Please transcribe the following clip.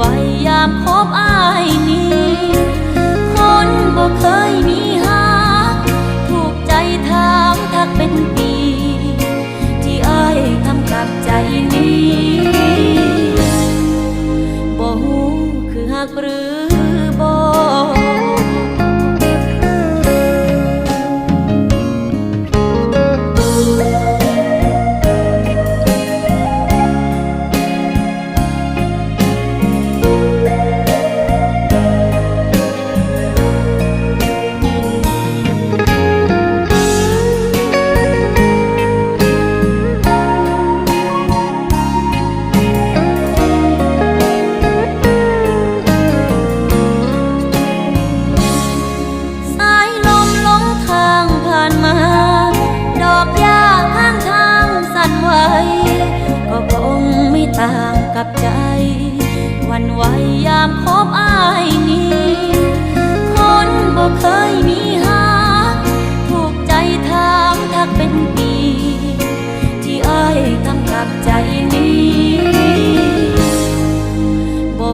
ไหวยามพบอายนี้คนบ่เคยมีหักถูกใจถามทักเป็นปีที่อายทำกับใจนี้บ่ฮู้คือหักหรือบ่ ก็คงไม่ต่างกับใจหวั่นไหวยามพบอายนี้คนบ่เคยมีหักถูกใจถามทักเป็นปี